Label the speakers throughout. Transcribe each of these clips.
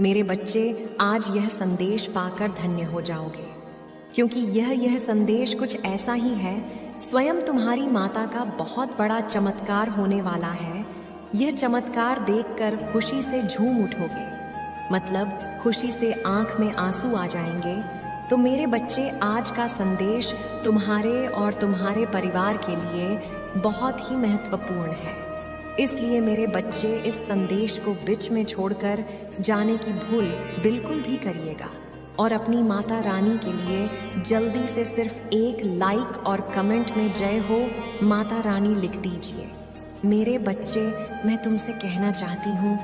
Speaker 1: मेरे बच्चे, आज यह संदेश पाकर धन्य हो जाओगे, क्योंकि यह संदेश कुछ ऐसा ही है, स्वयं तुम्हारी माता का बहुत बड़ा चमत्कार होने वाला है। यह चमत्कार देखकर खुशी से झूम उठोगे, मतलब खुशी से आंख में आंसू आ जाएंगे। तो मेरे बच्चे, आज का संदेश तुम्हारे और तुम्हारे परिवार के लिए बहुत ही महत्वपूर्ण है। इसलिए मेरे बच्चे, इस संदेश को बीच में छोड़कर जाने की भूल बिल्कुल भी करिएगा और अपनी माता रानी के लिए जल्दी से सिर्फ एक लाइक और कमेंट में जय हो माता रानी लिख दीजिए। मेरे बच्चे, मैं तुमसे कहना चाहती हूँ,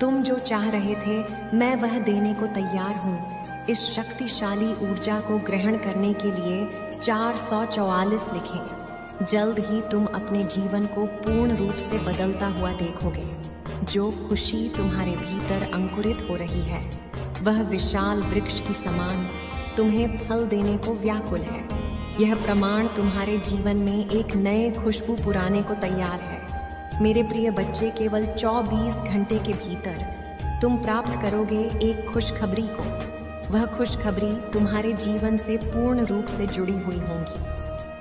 Speaker 1: तुम जो चाह रहे थे मैं वह देने को तैयार हूँ। इस शक्तिशाली ऊर्जा को ग्रहण करने के लिए 444 लिखें। जल्द ही तुम अपने जीवन को पूर्ण रूप से बदलता हुआ देखोगे। जो खुशी तुम्हारे भीतर अंकुरित हो रही है वह विशाल वृक्ष की समान तुम्हें फल देने को व्याकुल है। यह प्रमाण तुम्हारे जीवन में एक नए खुशबू पुराने को तैयार है। मेरे प्रिय बच्चे, केवल 24 घंटे के भीतर तुम प्राप्त करोगे एक खुशखबरी को। वह खुशखबरी तुम्हारे जीवन से पूर्ण रूप से जुड़ी हुई होंगी।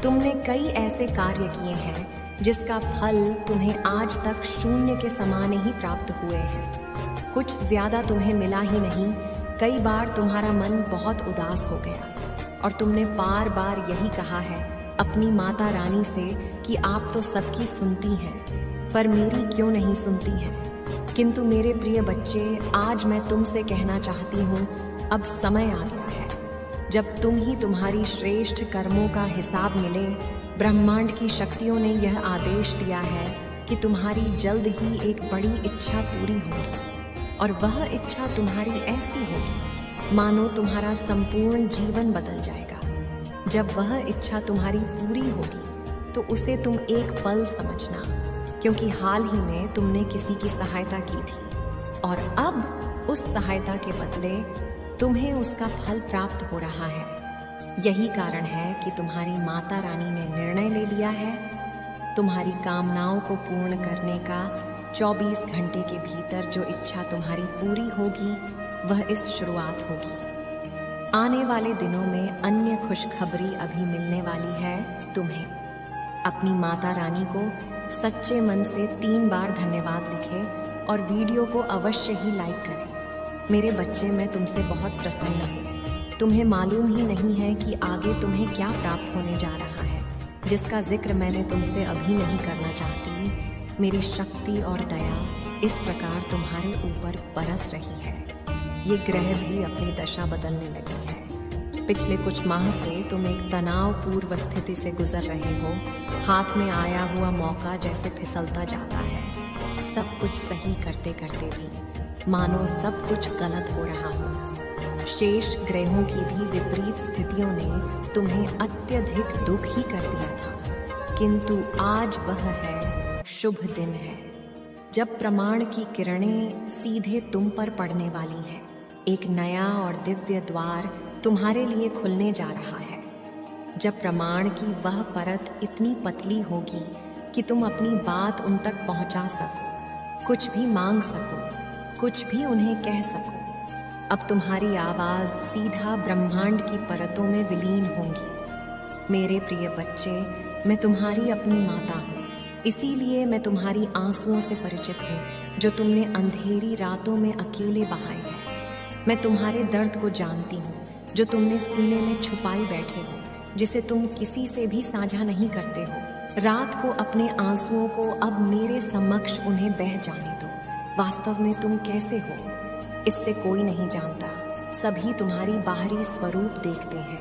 Speaker 1: तुमने कई ऐसे कार्य किए हैं जिसका फल तुम्हें आज तक शून्य के समान ही प्राप्त हुए हैं। कुछ ज्यादा तुम्हें मिला ही नहीं, कई बार तुम्हारा मन बहुत उदास हो गया और तुमने बार बार यही कहा है अपनी माता रानी से कि आप तो सबकी सुनती हैं, पर मेरी क्यों नहीं सुनती हैं। किंतु मेरे प्रिय बच्चे, आज मैं तुमसे कहना चाहती हूँ, अब समय आ गया है जब तुम ही तुम्हारी श्रेष्ठ कर्मों का हिसाब मिले। ब्रह्मांड की शक्तियों ने यह आदेश दिया है कि तुम्हारी जल्द ही एक बड़ी इच्छा पूरी होगी, और वह इच्छा तुम्हारी ऐसी होगी मानो तुम्हारा संपूर्ण जीवन बदल जाएगा। जब वह इच्छा तुम्हारी पूरी होगी तो उसे तुम एक पल समझना, क्योंकि हाल ही में तुमने किसी की सहायता की थी और अब उस सहायता के बदले तुम्हें उसका फल प्राप्त हो रहा है। यही कारण है कि तुम्हारी माता रानी ने निर्णय ले लिया है तुम्हारी कामनाओं को पूर्ण करने का। 24 घंटे के भीतर जो इच्छा तुम्हारी पूरी होगी वह इस शुरुआत होगी। आने वाले दिनों में अन्य खुशखबरी अभी मिलने वाली है तुम्हें। अपनी माता रानी को सच्चे मन से 3 बार धन्यवाद लिखें और वीडियो को अवश्य ही लाइक करें। मेरे बच्चे, मैं तुमसे बहुत प्रसन्न हूँ। तुम्हें मालूम ही नहीं है कि आगे तुम्हें क्या प्राप्त होने जा रहा है, जिसका जिक्र मैंने तुमसे अभी नहीं करना चाहती। मेरी शक्ति और दया इस प्रकार तुम्हारे ऊपर बरस रही है। ये ग्रह भी अपनी दशा बदलने लगी है। पिछले कुछ माह से तुम एक तनावपूर्ण स्थिति से गुजर रहे हो। हाथ में आया हुआ मौका जैसे फिसलता जाता है। सब कुछ सही करते करते भी मानो सब कुछ गलत हो रहा हो। शेष ग्रहों की भी विपरीत स्थितियों ने तुम्हें अत्यधिक दुख ही कर दिया था, किंतु आज वह है शुभ दिन है जब प्रमाण की किरणें सीधे तुम पर पड़ने वाली हैं। एक नया और दिव्य द्वार तुम्हारे लिए खुलने जा रहा है, जब प्रमाण की वह परत इतनी पतली होगी कि तुम अपनी बात उन तक पहुंचा सको, कुछ भी मांग सको, कुछ भी उन्हें कह सको। अब तुम्हारी आवाज सीधा ब्रह्मांड की परतों में विलीन होंगी। मेरे प्रिय बच्चे, मैं तुम्हारी अपनी माता हूँ, इसीलिए मैं तुम्हारी आंसुओं से परिचित हूँ जो तुमने अंधेरी रातों में अकेले बहाए हैं। मैं तुम्हारे दर्द को जानती हूँ जो तुमने सीने में छुपाए बैठे हो, जिसे तुम किसी से भी साझा नहीं करते हो। रात को अपने आंसुओं को अब मेरे समक्ष उन्हें बह जाने दो। वास्तव में तुम कैसे हो इससे कोई नहीं जानता। सभी तुम्हारी बाहरी स्वरूप देखते हैं,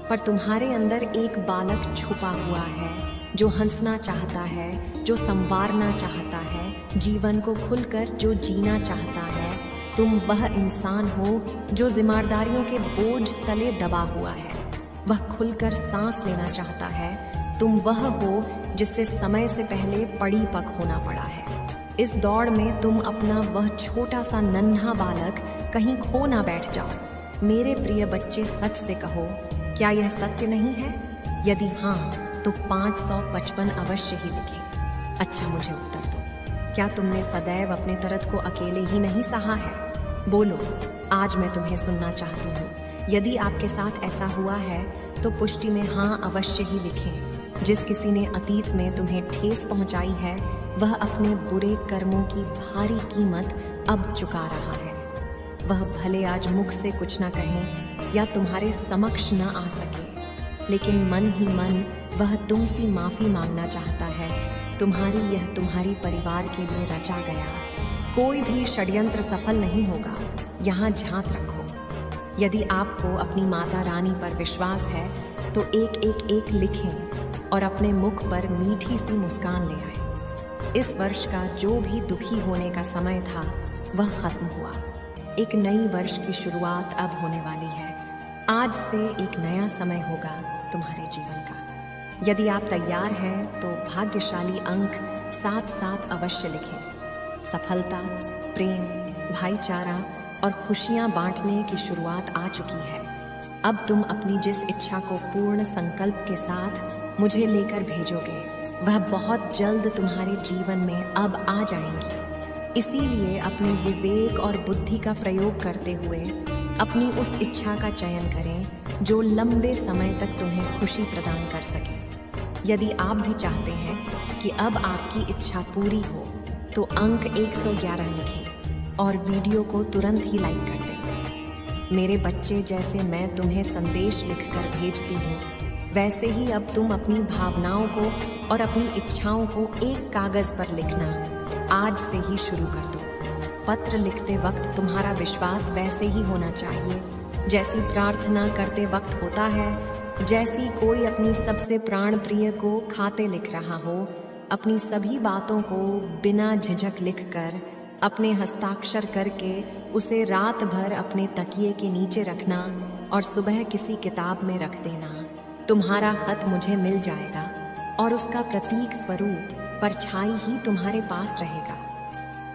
Speaker 1: पर तुम्हारे अंदर एक बालक छुपा हुआ है जो हंसना चाहता है, जो संवारना चाहता है, जीवन को खुलकर जो जीना चाहता है। तुम वह इंसान हो जो जिम्मेदारियों के बोझ तले दबा हुआ है, वह खुलकर सांस लेना चाहता है। तुम वह हो जिससे समय से पहले परिपक्व होना पड़ा है। इस दौड़ में तुम अपना वह छोटा सा नन्हा बालक कहीं खो ना बैठ जाओ। मेरे प्रिय बच्चे, सच से कहो, क्या यह सत्य नहीं है? यदि हाँ तो 555 अवश्य ही लिखें। अच्छा, मुझे उत्तर दो, क्या तुमने सदैव अपने दर्द को अकेले ही नहीं सहा है? बोलो, आज मैं तुम्हें सुनना चाहती हूँ। यदि आपके साथ ऐसा हुआ है तो पुष्टि में हाँ अवश्य ही लिखें। जिस किसी ने अतीत में तुम्हें ठेस पहुंचाई है वह अपने बुरे कर्मों की भारी कीमत अब चुका रहा है। वह भले आज मुख से कुछ ना कहें या तुम्हारे समक्ष न आ सके, लेकिन मन ही मन वह तुमसे माफ़ी मांगना चाहता है। तुम्हारी परिवार के लिए रचा गया कोई भी षड्यंत्र सफल नहीं होगा। यहाँ झांक रखो। यदि आपको अपनी माता रानी पर विश्वास है तो एक लिखें और अपने मुख पर मीठी सी मुस्कान ले आए। इस वर्ष का जो भी दुखी होने का समय था वह खत्म हुआ। एक नई वर्ष की शुरुआत अब होने वाली है। आज से एक नया समय होगा तुम्हारे जीवन का। यदि आप तैयार हैं तो भाग्यशाली अंक 7 अवश्य लिखें। सफलता, प्रेम, भाईचारा और खुशियां बांटने की शुरुआत आ चुकी है। अब तुम अपनी जिस इच्छा को पूर्ण संकल्प के साथ मुझे लेकर भेजोगे वह बहुत जल्द तुम्हारे जीवन में अब आ जाएंगी। इसीलिए अपने विवेक और बुद्धि का प्रयोग करते हुए अपनी उस इच्छा का चयन करें जो लंबे समय तक तुम्हें खुशी प्रदान कर सके। यदि आप भी चाहते हैं कि अब आपकी इच्छा पूरी हो तो अंक 111 लिखें और वीडियो को तुरंत ही लाइक कर दें। मेरे बच्चे, जैसे मैं तुम्हें संदेश लिखकर भेजती हूँ वैसे ही अब तुम अपनी भावनाओं को और अपनी इच्छाओं को एक कागज़ पर लिखना आज से ही शुरू कर दो। पत्र लिखते वक्त तुम्हारा विश्वास वैसे ही होना चाहिए जैसी प्रार्थना करते वक्त होता है। जैसी कोई अपनी सबसे प्राण प्रिय को खाते लिख रहा हो, अपनी सभी बातों को बिना झिझक लिखकर अपने हस्ताक्षर करके उसे रात भर अपने तकिए के नीचे रखना और सुबह किसी किताब में रख देना। तुम्हारा खत मुझे मिल जाएगा और उसका प्रतीक स्वरूप परछाई ही तुम्हारे पास रहेगा।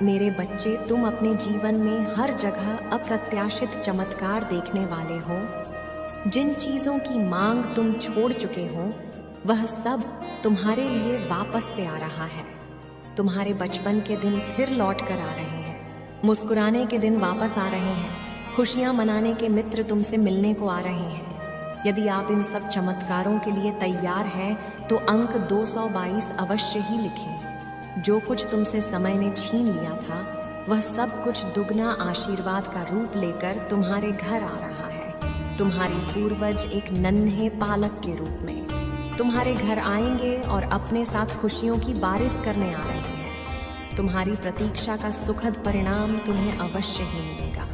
Speaker 1: मेरे बच्चे, तुम अपने जीवन में हर जगह अप्रत्याशित चमत्कार देखने वाले हो। जिन चीज़ों की मांग तुम छोड़ चुके हो वह सब तुम्हारे लिए वापस से आ रहा है। तुम्हारे बचपन के दिन फिर लौट कर आ रहे हैं। मुस्कुराने के दिन वापस आ रहे हैं। खुशियाँ मनाने के मित्र तुमसे मिलने को आ रहे हैं। यदि आप इन सब चमत्कारों के लिए तैयार हैं तो अंक 222 अवश्य ही लिखें। जो कुछ तुमसे समय ने छीन लिया था वह सब कुछ दुगना आशीर्वाद का रूप लेकर तुम्हारे घर आ रहा है। तुम्हारी पूर्वज एक नन्हे पालक के रूप में तुम्हारे घर आएंगे और अपने साथ खुशियों की बारिश करने आ रहे हैं। तुम्हारी प्रतीक्षा का सुखद परिणाम तुम्हें अवश्य ही मिलेगा।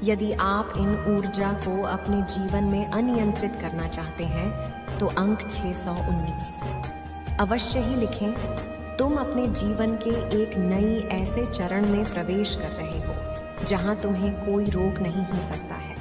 Speaker 1: यदि आप इन ऊर्जा को अपने जीवन में अनियंत्रित करना चाहते हैं तो अंक 619 अवश्य ही लिखें। तुम अपने जीवन के एक नई ऐसे चरण में प्रवेश कर रहे हो जहां तुम्हें कोई रोक नहीं ही सकता है।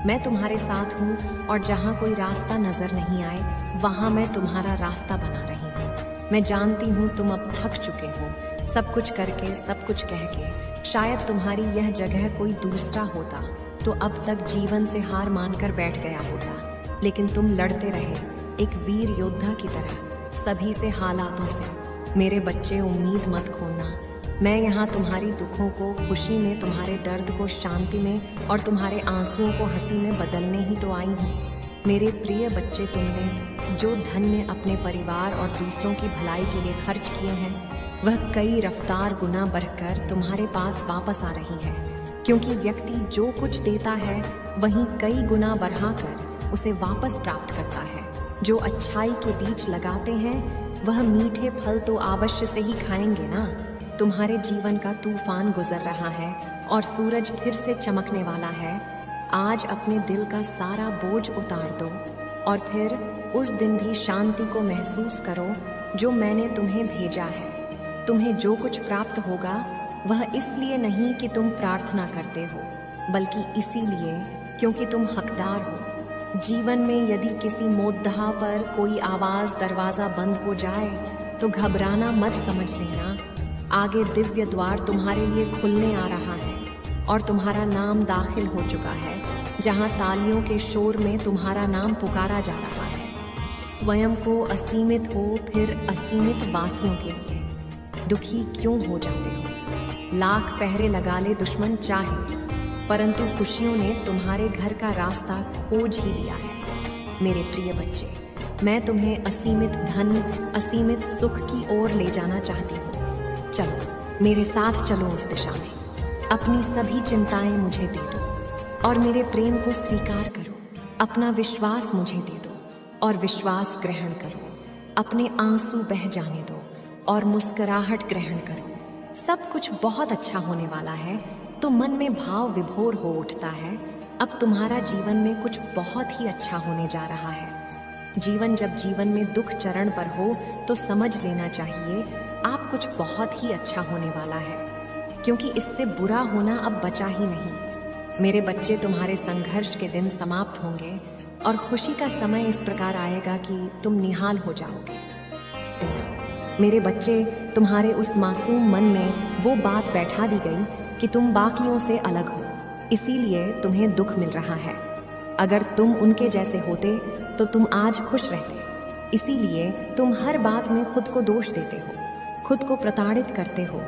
Speaker 1: मैं तुम्हारे साथ हूँ और जहाँ कोई रास्ता नजर नहीं आए वहाँ मैं तुम्हारा रास्ता बना रही हूँ। मैं जानती हूँ तुम अब थक चुके हो, सब कुछ करके, सब कुछ कह के। शायद तुम्हारी यह जगह कोई दूसरा होता तो अब तक जीवन से हार मानकर बैठ गया होता, लेकिन तुम लड़ते रहे एक वीर योद्धा की तरह सभी से, हालातों से। मेरे बच्चे, उम्मीद मत खोना। मैं यहाँ तुम्हारी दुखों को खुशी में, तुम्हारे दर्द को शांति में और तुम्हारे आंसुओं को हंसी में बदलने ही तो आई हूँ। मेरे प्रिय बच्चे, तुमने जो धन्य अपने परिवार और दूसरों की भलाई के लिए खर्च किए हैं वह कई रफ्तार गुना बढ़कर तुम्हारे पास वापस आ रही है। क्योंकि व्यक्ति जो कुछ देता है वहीं कई गुना बढ़ाकर उसे वापस प्राप्त करता है। जो अच्छाई के बीज लगाते हैं वह मीठे फल तो अवश्य से ही खाएंगे ना। तुम्हारे जीवन का तूफान गुजर रहा है और सूरज फिर से चमकने वाला है। आज अपने दिल का सारा बोझ उतार दो और फिर उस दिन भी शांति को महसूस करो जो मैंने तुम्हें भेजा है। तुम्हें जो कुछ प्राप्त होगा वह इसलिए नहीं कि तुम प्रार्थना करते हो, बल्कि इसीलिए क्योंकि तुम हकदार हो। जीवन में यदि किसी मोद्दा पर कोई आवाज़ दरवाज़ा बंद हो जाए तो घबराना मत समझ लेना। आगे दिव्य द्वार तुम्हारे लिए खुलने आ रहा है और तुम्हारा नाम दाखिल हो चुका है, जहां तालियों के शोर में तुम्हारा नाम पुकारा जा रहा है। स्वयं को असीमित हो फिर असीमित वासियों के लिए दुखी क्यों हो जाते हो? लाख पहरे लगा ले दुश्मन चाहे परंतु खुशियों ने तुम्हारे घर का रास्ता खोज ही लिया है। मेरे प्रिय बच्चे, मैं तुम्हें असीमित धन, असीमित सुख की ओर ले जाना चाहती हूँ। चलो, मेरे साथ चलो उस दिशा में। अपनी सभी चिंताएं मुझे दे दो और मेरे प्रेम को स्वीकार करो। अपना विश्वास मुझे दे दो और विश्वास ग्रहण करो। अपने आंसू बह जाने दो और मुस्कुराहट ग्रहण करो। सब कुछ बहुत अच्छा होने वाला है। तो मन में भाव विभोर हो उठता है। अब तुम्हारा जीवन में कुछ बहुत ही अच्छा होने जा रहा है। जब जीवन में दुख चरण पर हो तो समझ लेना चाहिए आप कुछ बहुत ही अच्छा होने वाला है, क्योंकि इससे बुरा होना अब बचा ही नहीं। मेरे बच्चे, तुम्हारे संघर्ष के दिन समाप्त होंगे और खुशी का समय इस प्रकार आएगा कि तुम निहाल हो जाओगे। मेरे बच्चे, तुम्हारे उस मासूम मन में वो बात बैठा दी गई कि तुम बाकियों से अलग हो, इसीलिए तुम्हें दुख मिल रहा है। अगर तुम उनके जैसे होते तो तुम आज खुश रहते। इसीलिए तुम हर बात में खुद को दोष देते हो, खुद को प्रताड़ित करते हो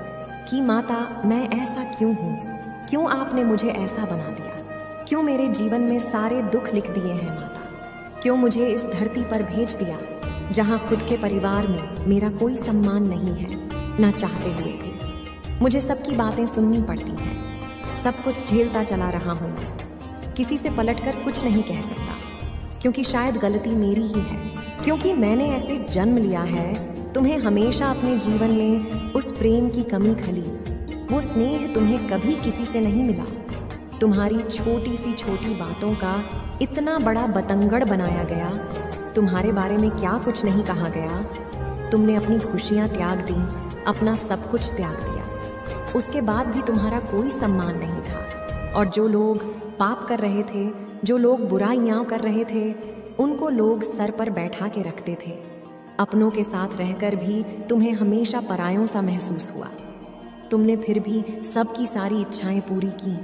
Speaker 1: कि माता, मैं ऐसा क्यों हूँ? क्यों आपने मुझे ऐसा बना दिया? क्यों मेरे जीवन में सारे दुख लिख दिए हैं माता? क्यों मुझे इस धरती पर भेज दिया जहाँ खुद के परिवार में मेरा कोई सम्मान नहीं है? ना चाहते हुए भी मुझे सबकी बातें सुननी पड़ती हैं। सब कुछ झेलता चला रहा हूँ मैं। किसी से पलटकर कुछ नहीं कह सकता, क्योंकि शायद गलती मेरी ही है, क्योंकि मैंने ऐसे जन्म लिया है। तुम्हें हमेशा अपने जीवन में उस प्रेम की कमी खली। वो स्नेह तुम्हें कभी किसी से नहीं मिला। तुम्हारी छोटी सी छोटी बातों का इतना बड़ा बतंगड़ बनाया गया। तुम्हारे बारे में क्या कुछ नहीं कहा गया। तुमने अपनी खुशियाँ त्याग दी, अपना सब कुछ त्याग दिया। उसके बाद भी तुम्हारा कोई सम्मान नहीं था। और जो लोग पाप कर रहे थे, जो लोग बुराइयाँ कर रहे थे, उनको लोग सर पर बैठा के रखते थे। अपनों के साथ रहकर भी तुम्हें हमेशा परायों सा महसूस हुआ। तुमने फिर भी सबकी सारी इच्छाएं पूरी की।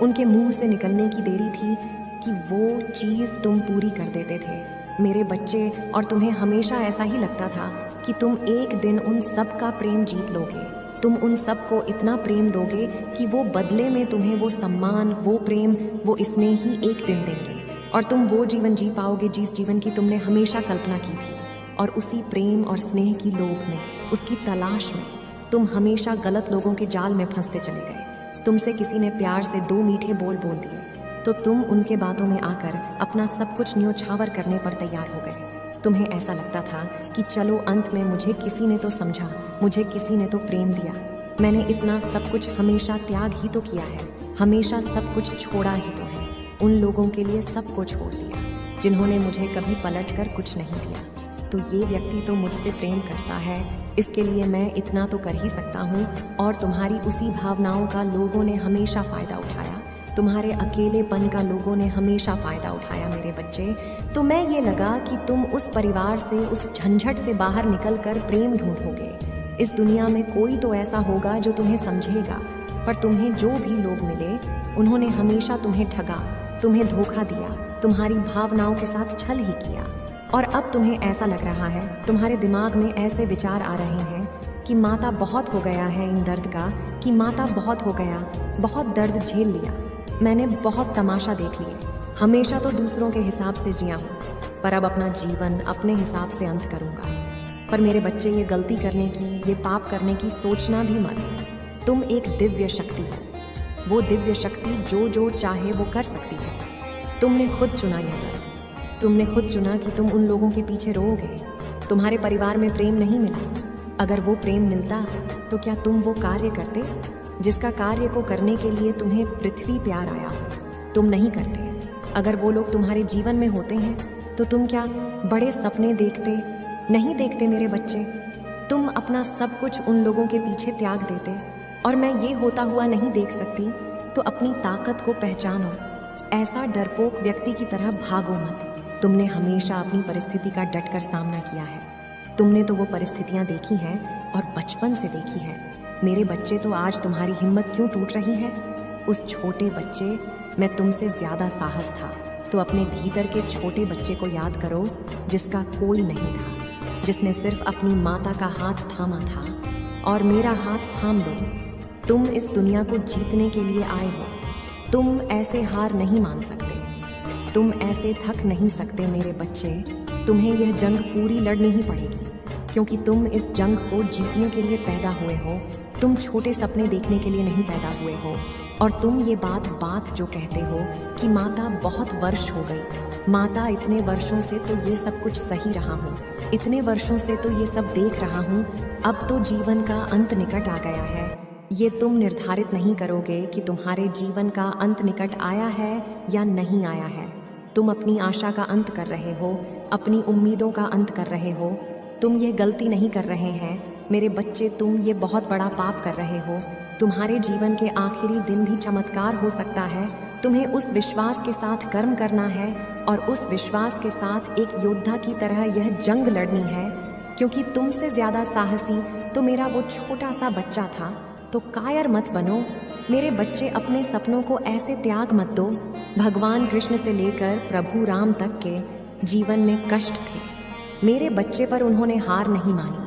Speaker 1: उनके मुंह से निकलने की देरी थी कि वो चीज़ तुम पूरी कर देते थे मेरे बच्चे। और तुम्हें हमेशा ऐसा ही लगता था कि तुम एक दिन उन सब का प्रेम जीत लोगे। तुम उन सब को इतना प्रेम दोगे कि वो बदले में तुम्हें वो सम्मान, वो प्रेम, वो स्नेह ही एक दिन देंगे। और तुम वो जीवन जी पाओगे जिस जीवन की तुमने हमेशा कल्पना की थी। और उसी प्रेम और स्नेह की लोभ में, उसकी तलाश में तुम हमेशा गलत लोगों के जाल में फंसते चले गए। तुमसे किसी ने प्यार से 2 मीठे बोल दिए तो तुम उनके बातों में आकर अपना सब कुछ न्योछावर करने पर तैयार हो गए। तुम्हें ऐसा लगता था कि चलो, अंत में मुझे किसी ने तो समझा, मुझे किसी ने तो प्रेम दिया। मैंने इतना सब कुछ हमेशा त्याग ही तो किया है, हमेशा सब कुछ छोड़ा ही तो है। उन लोगों के लिए सब को छोड़ दिया जिन्होंने मुझे कभी पलट कर कुछ नहीं दिया। तो ये व्यक्ति तो मुझसे प्रेम करता है, इसके लिए मैं इतना तो कर ही सकता हूँ। और तुम्हारी उसी भावनाओं का लोगों ने हमेशा फ़ायदा उठाया। तुम्हारे अकेलेपन का लोगों ने हमेशा फ़ायदा उठाया मेरे बच्चे। तो मैं ये लगा कि तुम उस परिवार से, उस झंझट से बाहर निकलकर प्रेम ढूंढोगे। इस दुनिया में कोई तो ऐसा होगा जो तुम्हें समझेगा। पर तुम्हें जो भी लोग मिले, उन्होंने हमेशा तुम्हें ठगा, तुम्हें धोखा दिया, तुम्हारी भावनाओं के साथ छल ही किया। और अब तुम्हें ऐसा लग रहा है, तुम्हारे दिमाग में ऐसे विचार आ रहे हैं कि माता, बहुत हो गया है इन दर्द का, कि माता बहुत हो गया, बहुत दर्द झेल लिया, मैंने बहुत तमाशा देख लिए, हमेशा तो दूसरों के हिसाब से जिया हूँ, पर अब अपना जीवन अपने हिसाब से अंत करूँगा। पर मेरे बच्चे, ये गलती करने की, ये पाप करने की सोचना भी मत। तुम एक दिव्य शक्ति हो। वो दिव्य शक्ति जो चाहे वो कर सकती है। तुमने खुद चुना यह दर्द, तुमने खुद चुना कि तुम उन लोगों के पीछे रोओगे। तुम्हारे परिवार में प्रेम नहीं मिला। अगर वो प्रेम मिलता तो क्या तुम वो कार्य करते जिसका कार्य को करने के लिए तुम्हें पृथ्वी प्यार आया हो? तुम नहीं करते। अगर वो लोग तुम्हारे जीवन में होते हैं तो तुम क्या बड़े सपने देखते? नहीं देखते मेरे बच्चे। तुम अपना सब कुछ उन लोगों के पीछे त्याग देते। और मैं ये होता हुआ नहीं देख सकती, तो अपनी ताकत को पहचानो। ऐसा डरपोक व्यक्ति की तरह भागो मत। तुमने हमेशा अपनी परिस्थिति का डटकर सामना किया है। तुमने तो वो परिस्थितियाँ देखी हैं और बचपन से देखी है। मेरे बच्चे, तो आज तुम्हारी हिम्मत क्यों टूट रही है? उस छोटे बच्चे, मैं तुमसे ज़्यादा साहस था। तो अपने भीतर के छोटे बच्चे को याद करो जिसका कोई नहीं था, जिसने सिर्फ अपनी माता का हाथ थामा था। और मेरा हाथ थाम लो। तुम इस दुनिया को जीतने के लिए आए हो। तुम ऐसे हार नहीं मान सकते, तुम ऐसे थक नहीं सकते मेरे बच्चे। तुम्हें यह जंग पूरी लड़नी ही पड़ेगी, क्योंकि तुम इस जंग को जीतने के लिए पैदा हुए हो। तुम छोटे सपने देखने के लिए नहीं पैदा हुए हो। और तुम ये बात जो कहते हो कि माता बहुत वर्ष हो गई, माता इतने वर्षों से तो ये सब कुछ सही रहा हूँ, इतने वर्षों से तो ये सब देख रहा हूँ, अब तो जीवन का अंत निकट आ गया है। ये तुम निर्धारित नहीं करोगे कि तुम्हारे जीवन का अंत निकट आया है या नहीं आया है। तुम अपनी आशा का अंत कर रहे हो, अपनी उम्मीदों का अंत कर रहे हो। तुम ये गलती नहीं कर रहे हैं मेरे बच्चे, तुम ये बहुत बड़ा पाप कर रहे हो। तुम्हारे जीवन के आखिरी दिन भी चमत्कार हो सकता है। तुम्हें उस विश्वास के साथ कर्म करना है और उस विश्वास के साथ एक योद्धा की तरह यह जंग लड़नी है, क्योंकि तुमसे ज़्यादा साहसी तो मेरा वो छोटा सा बच्चा था। तो कायर मत बनो मेरे बच्चे, अपने सपनों को ऐसे त्याग मत दो। भगवान कृष्ण से लेकर प्रभु राम तक के जीवन में कष्ट थे मेरे बच्चे, पर उन्होंने हार नहीं मानी।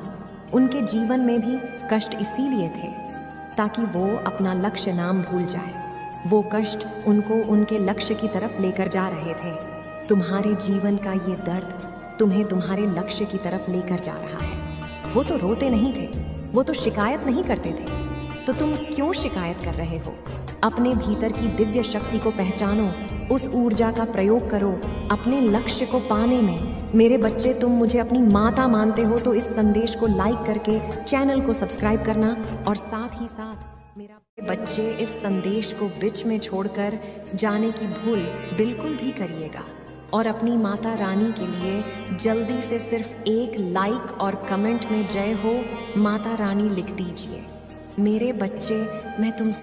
Speaker 1: उनके जीवन में भी कष्ट इसीलिए थे ताकि वो अपना लक्ष्य नाम भूल जाए। वो कष्ट उनको उनके लक्ष्य की तरफ लेकर जा रहे थे। तुम्हारे जीवन का ये दर्द तुम्हें तुम्हारे लक्ष्य की तरफ लेकर जा रहा है। वो तो रोते नहीं थे, वो तो शिकायत नहीं करते थे, तो तुम क्यों शिकायत कर रहे हो? अपने भीतर की दिव्य शक्ति को पहचानो, उस ऊर्जा का प्रयोग करो अपने लक्ष्य को पाने में। मेरे बच्चे, तुम मुझे अपनी माता मानते हो तो इस संदेश को लाइक करके चैनल को सब्सक्राइब करना, और साथ ही साथ मेरा बच्चे इस संदेश को बीच में छोड़कर जाने की भूल बिल्कुल भी करिएगा। और अपनी माता रानी के लिए जल्दी से सिर्फ एक लाइक और कमेंट में जय हो माता रानी लिख दीजिए। मेरे बच्चे, मैं तुमसे